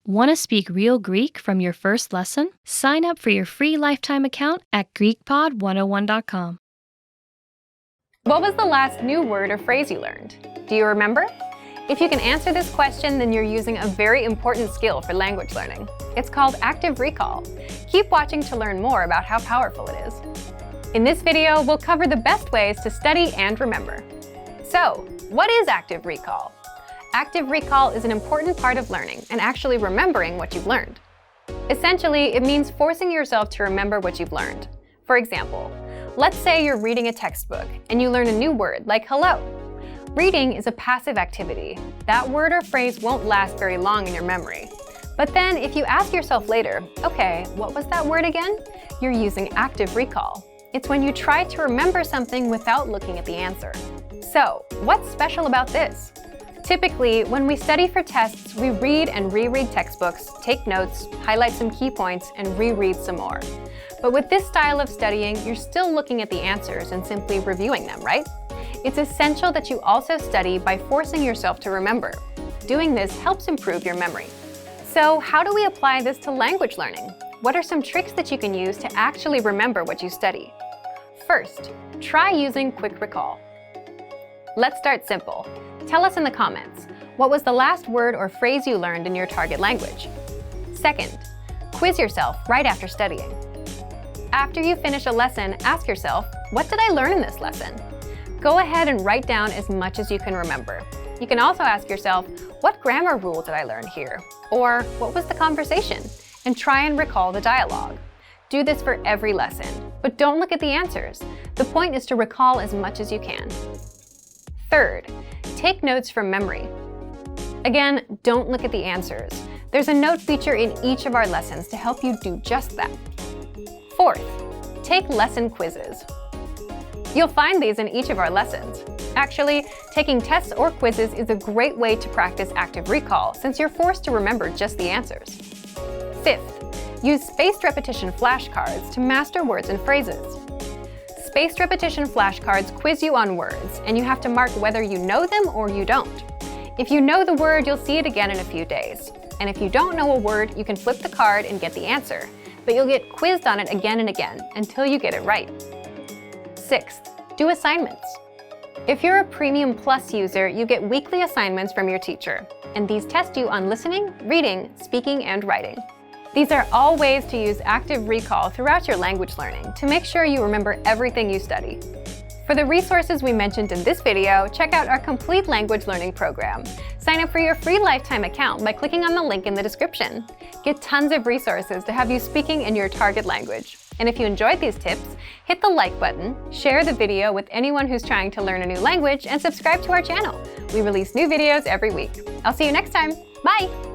Want to speak real Greek from your first lesson? Sign up for your free lifetime account at GreekPod101.com. What was the last new word or phrase you learned? Do you remember? If you can answer this question, then you're using a very important skill for language learning. It's called active recall. Keep watching to learn more about how powerful it is. In this video, we'll cover the best ways to study and remember. So, what is active recall? Active recall is an important part of learning and actually remembering what you've learned. Essentially, it means forcing yourself to remember what you've learned. For example, let's say you're reading a textbook and you learn a new word like hello. Reading is a passive activity. That word or phrase won't last very long in your memory. But then if you ask yourself later, okay, what was that word again? You're using active recall. It's when you try to remember something without looking at the answer. So, what's special about this? Typically, when we study for tests, we read and reread textbooks, take notes, highlight some key points, and reread some more. But with this style of studying, you're still looking at the answers and simply reviewing them, right? It's essential that you also study by forcing yourself to remember. Doing this helps improve your memory. So, how do we apply this to language learning? What are some tricks that you can use to actually remember what you study? First, try using quick recall. Let's start simple. Tell us in the comments, what was the last word or phrase you learned in your target language? Second, quiz yourself right after studying. After you finish a lesson, ask yourself, what did I learn in this lesson? Go ahead and write down as much as you can remember. You can also ask yourself, what grammar rule did I learn here? Or what was the conversation? And try and recall the dialogue. Do this for every lesson, but don't look at the answers. The point is to recall as much as you can. Third, take notes from memory. Again, don't look at the answers. There's a note feature in each of our lessons to help you do just that. Fourth, take lesson quizzes. You'll find these in each of our lessons. Actually, taking tests or quizzes is a great way to practice active recall since you're forced to remember just the answers. Fifth, use spaced repetition flashcards to master words and phrases. Spaced repetition flashcards quiz you on words, and you have to mark whether you know them or you don't. If you know the word, you'll see it again in a few days. And if you don't know a word, you can flip the card and get the answer, but you'll get quizzed on it again and again until you get it right. Sixth, do assignments. If you're a Premium Plus user, you get weekly assignments from your teacher, and these test you on listening, reading, speaking, and writing. These are all ways to use active recall throughout your language learning to make sure you remember everything you study. For the resources we mentioned in this video, check out our complete language learning program. Sign up for your free lifetime account by clicking on the link in the description. Get tons of resources to have you speaking in your target language. And if you enjoyed these tips, hit the like button, share the video with anyone who's trying to learn a new language, and subscribe to our channel. We release new videos every week. I'll see you next time. Bye!